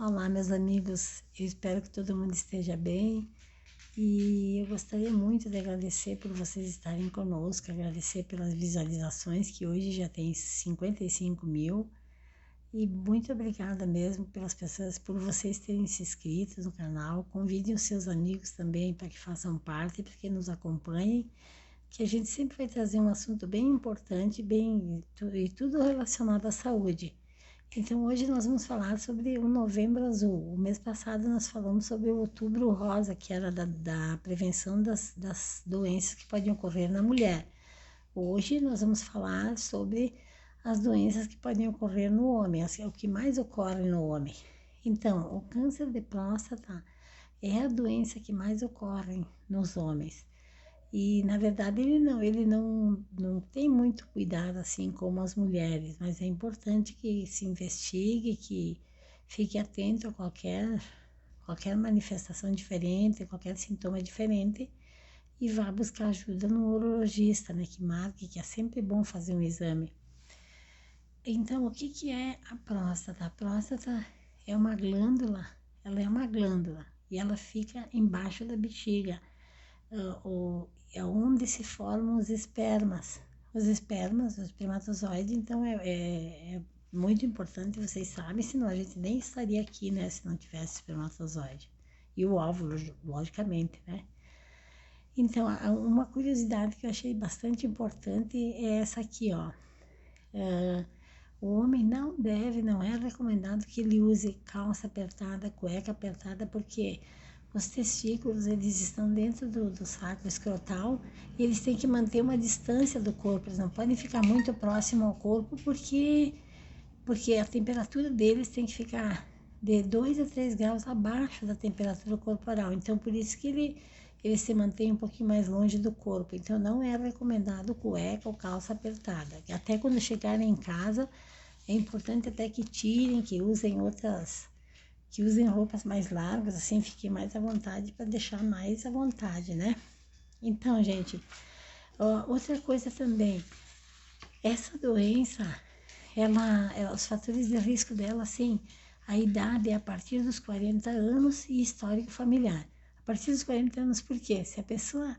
Olá, meus amigos, eu espero que todo mundo esteja bem e eu gostaria muito de agradecer por vocês estarem conosco, agradecer pelas visualizações, que hoje já tem 55 mil, e muito obrigada mesmo pelas pessoas, por vocês terem se inscrito no canal. Convidem os seus amigos também para que façam parte, para que nos acompanhem, que a gente sempre vai trazer um assunto bem importante, e tudo relacionado à saúde. Então, hoje nós vamos falar sobre o Novembro Azul. O mês passado nós falamos sobre o Outubro Rosa, que era da prevenção das doenças que podem ocorrer na mulher. Hoje nós vamos falar sobre as doenças que podem ocorrer no homem, assim, o que mais ocorre no homem. Então, o câncer de próstata é a doença que mais ocorre nos homens. E, na verdade, ele não tem muito cuidado assim como as mulheres, mas é importante que se investigue, que fique atento a qualquer manifestação diferente, qualquer sintoma diferente e vá buscar ajuda no urologista, né, que marque, que é sempre bom fazer um exame. Então, o que é a próstata? A próstata é uma glândula, ela é uma glândula e ela fica embaixo da bexiga. É onde se formam os espermas. Os espermatozoides, então é muito importante, vocês sabem, senão a gente nem estaria aqui, né, se não tivesse espermatozoide. E o óvulo, logicamente, né? Então, uma curiosidade que eu achei bastante importante é essa aqui, ó. O homem não é recomendado que ele use calça apertada, cueca apertada, porque os testículos, eles estão dentro do saco escrotal e eles têm que manter uma distância do corpo, eles não podem ficar muito próximo ao corpo, porque a temperatura deles tem que ficar de 2 a 3 graus abaixo da temperatura corporal. Então, por isso que ele se mantém um pouquinho mais longe do corpo. Então, não é recomendado cueca ou calça apertada. Até quando chegarem em casa, é importante até que tirem, que usem roupas mais largas, assim, fiquem mais à vontade, para deixar mais à vontade, né? Então, gente, outra coisa também, essa doença, os fatores de risco dela, assim, a idade é a partir dos 40 anos e histórico familiar. A partir dos 40 anos, por quê? Se a pessoa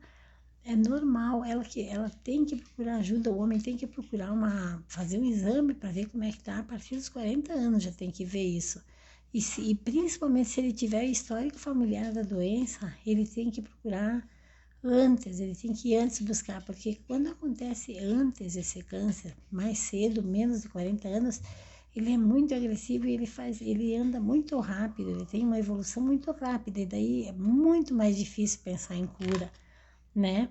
é normal, ela tem que procurar ajuda, o homem tem que procurar fazer um exame para ver como é que tá. A partir dos 40 anos já tem que ver isso. E principalmente se ele tiver histórico familiar da doença, ele tem que procurar antes, ele tem que ir antes buscar, porque quando acontece antes esse câncer, mais cedo, menos de 40 anos, ele é muito agressivo e ele anda muito rápido, ele tem uma evolução muito rápida, e daí é muito mais difícil pensar em cura, né?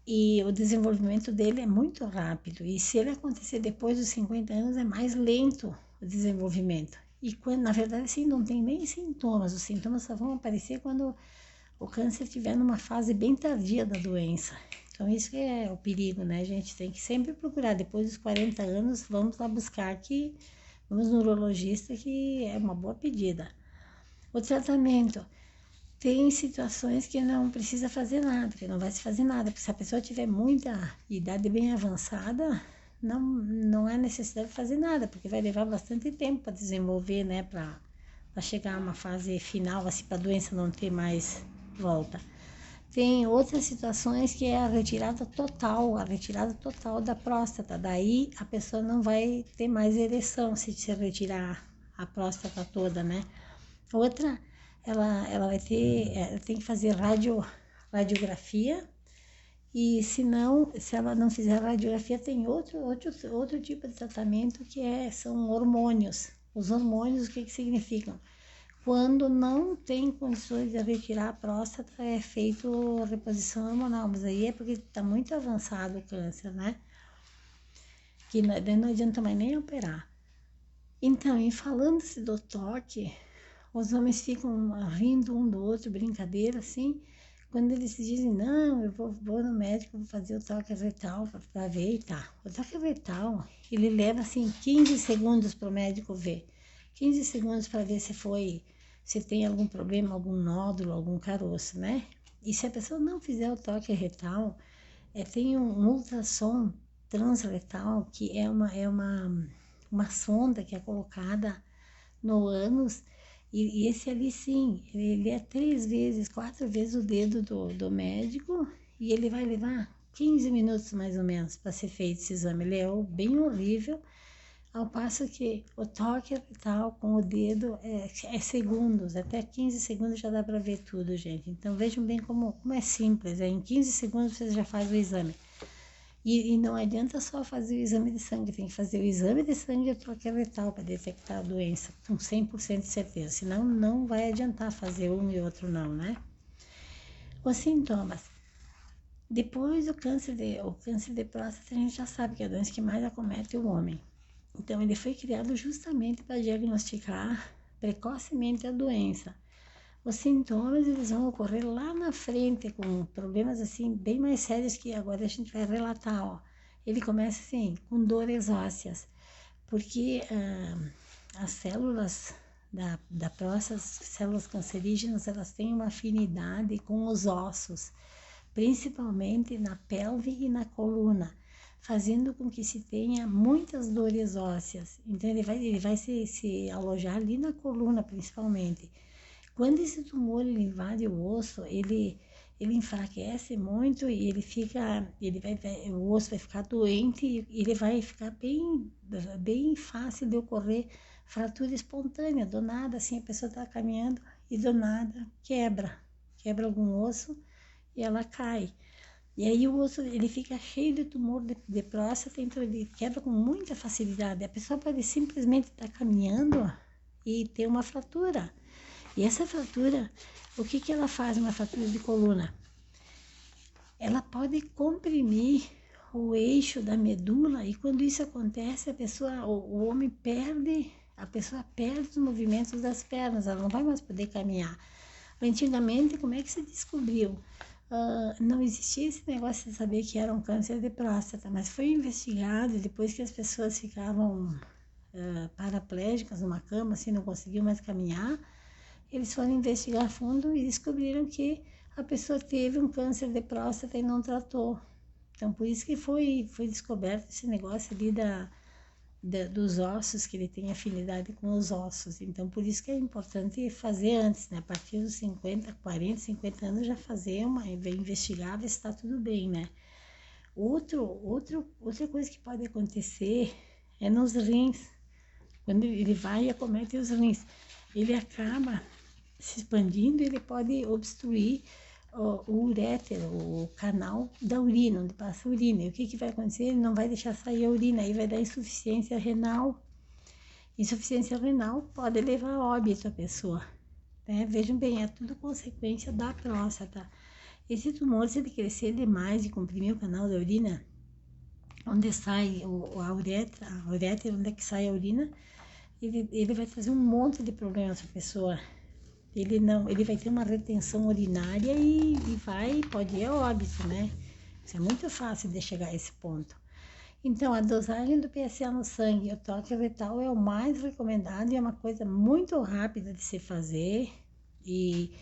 E o desenvolvimento dele é muito rápido. E se ele acontecer depois dos 50 anos, é mais lento o desenvolvimento. E quando, na verdade, assim, não tem nem sintomas. Os sintomas só vão aparecer quando o câncer estiver numa fase bem tardia da doença. Então, isso que é o perigo, né, gente? Tem que sempre procurar. Depois dos 40 anos, vamos lá buscar vamos no urologista, que é uma boa pedida. O tratamento. Tem situações que não precisa fazer nada, que não vai se fazer nada, porque se a pessoa tiver muita idade bem avançada, não é necessidade de fazer nada, porque vai levar bastante tempo para desenvolver, né, para chegar a uma fase final, assim, para a doença não ter mais volta. Tem outras situações que é a retirada total da próstata, daí a pessoa não vai ter mais ereção se retirar a próstata toda, né. Outra, ela vai tem que fazer radiografia, e se ela não fizer radiografia, tem outro tipo de tratamento, que são hormônios. Os hormônios, o que significam? Quando não tem condições de retirar a próstata, é feito reposição hormonal, mas aí é porque está muito avançado o câncer, né? Que não adianta mais nem operar. Então, em falando-se do toque, os homens ficam rindo um do outro, brincadeira, assim, quando eles dizem, não, eu vou no médico, vou fazer o toque retal para ver, e tá. O toque retal, ele leva, assim, 15 segundos para o médico ver. 15 segundos para ver se tem algum problema, algum nódulo, algum caroço, né? E se a pessoa não fizer o toque retal, tem um ultrassom transretal, que é uma sonda que é colocada no ânus, e esse ali sim, ele é 3 vezes, 4 vezes o dedo do médico, e ele vai levar 15 minutos mais ou menos para ser feito esse exame. Ele é bem horrível, ao passo que o toque retal com o dedo é segundos, até 15 segundos já dá para ver tudo, gente. Então vejam bem como é simples, em 15 segundos você já faz o exame. E não adianta só fazer o exame de sangue, tem que fazer o exame de sangue e o toque retal para detectar a doença com 100% de certeza, senão não vai adiantar fazer um e outro não, né? Os sintomas. Depois o câncer de próstata, a gente já sabe que é a doença que mais acomete o homem. Então, ele foi criado justamente para diagnosticar precocemente a doença. Os sintomas, eles vão ocorrer lá na frente, com problemas, assim, bem mais sérios que agora a gente vai relatar, ó. Ele começa, assim, com dores ósseas, porque as células da próstata, as células cancerígenas, elas têm uma afinidade com os ossos, principalmente na pelve e na coluna, fazendo com que se tenha muitas dores ósseas. Então, ele vai se alojar ali na coluna, principalmente. Quando esse tumor ele invade o osso, ele enfraquece muito e o osso vai ficar doente e ele vai ficar bem fácil de ocorrer fratura espontânea. Do nada, assim, a pessoa está caminhando e do nada quebra algum osso e ela cai. E aí o osso, ele fica cheio de tumor de próstata, então ele quebra com muita facilidade. A pessoa pode simplesmente estar caminhando e ter uma fratura. E essa fratura, o que ela faz, uma fratura de coluna? Ela pode comprimir o eixo da medula e quando isso acontece, o homem a pessoa perde os movimentos das pernas, ela não vai mais poder caminhar. Antigamente, como é que se descobriu? Não existia esse negócio de saber que era um câncer de próstata, mas foi investigado depois que as pessoas ficavam paraplégicas numa cama, assim, não conseguiam mais caminhar. Eles foram investigar a fundo e descobriram que a pessoa teve um câncer de próstata e não tratou. Então, por isso que foi descoberto esse negócio ali dos ossos, que ele tem afinidade com os ossos. Então, por isso que é importante fazer antes, né? A partir dos 50 anos já fazer investigar, ver se está tudo bem, né? Outra coisa que pode acontecer é nos rins. Quando ele vai e acomete os rins, ele acaba se expandindo, ele pode obstruir o uréter, o canal da urina, onde passa a urina. E o que vai acontecer? Ele não vai deixar sair a urina, aí vai dar insuficiência renal. Insuficiência renal pode levar a óbito a pessoa, né? Vejam bem, é tudo consequência da próstata. Esse tumor, se ele crescer demais e comprimir o canal da urina, onde sai a uretra, onde é que sai a urina, ele vai trazer um monte de problemas para a pessoa. Ele vai ter uma retenção urinária e pode ir a óbito, né? Isso é muito fácil de chegar a esse ponto. Então, a dosagem do PSA no sangue e o toque retal é o mais recomendado e é uma coisa muito rápida de se fazer e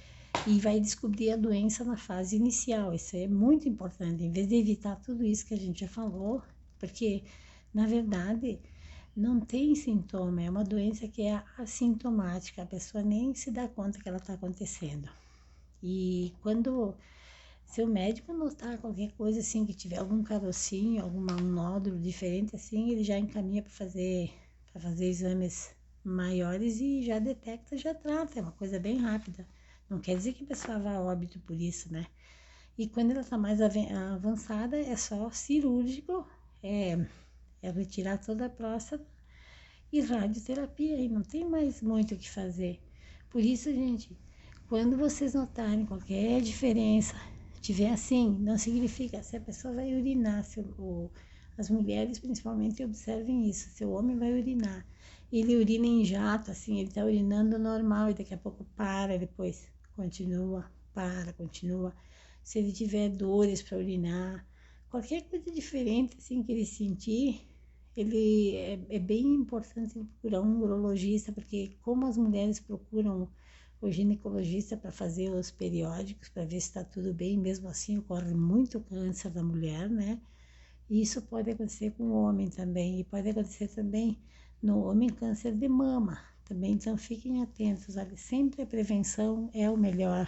vai descobrir a doença na fase inicial. Isso é muito importante, em vez de evitar tudo isso que a gente já falou, porque, na verdade, não tem sintoma, é uma doença que é assintomática, a pessoa nem se dá conta que ela está acontecendo. E se o médico notar qualquer coisa assim, que tiver algum carocinho, um nódulo diferente assim, ele já encaminha para fazer exames maiores e já detecta, já trata, é uma coisa bem rápida. Não quer dizer que a pessoa vá a óbito por isso, né? E quando ela está mais avançada, é só cirúrgico, é retirar toda a próstata e radioterapia, e não tem mais muito o que fazer. Por isso, gente, quando vocês notarem qualquer diferença, tiver assim, não significa se a pessoa vai urinar, as mulheres principalmente observem isso, se o homem vai urinar, ele urina em jato, assim, ele tá urinando normal e daqui a pouco para, depois continua, continua. Se ele tiver dores para urinar, qualquer coisa diferente assim que ele sentir, ele é bem importante procurar um urologista, porque como as mulheres procuram o ginecologista para fazer os periódicos, para ver se está tudo bem, mesmo assim ocorre muito câncer da mulher, né? E isso pode acontecer com o homem também, e pode acontecer também no homem câncer de mama, também, então fiquem atentos, olha, sempre a prevenção é o melhor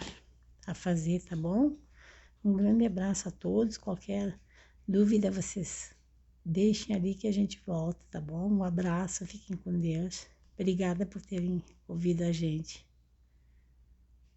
a fazer, tá bom? Um grande abraço a todos, qualquer dúvida vocês deixem ali que a gente volta, tá bom? Um abraço, fiquem com Deus. Obrigada por terem ouvido a gente.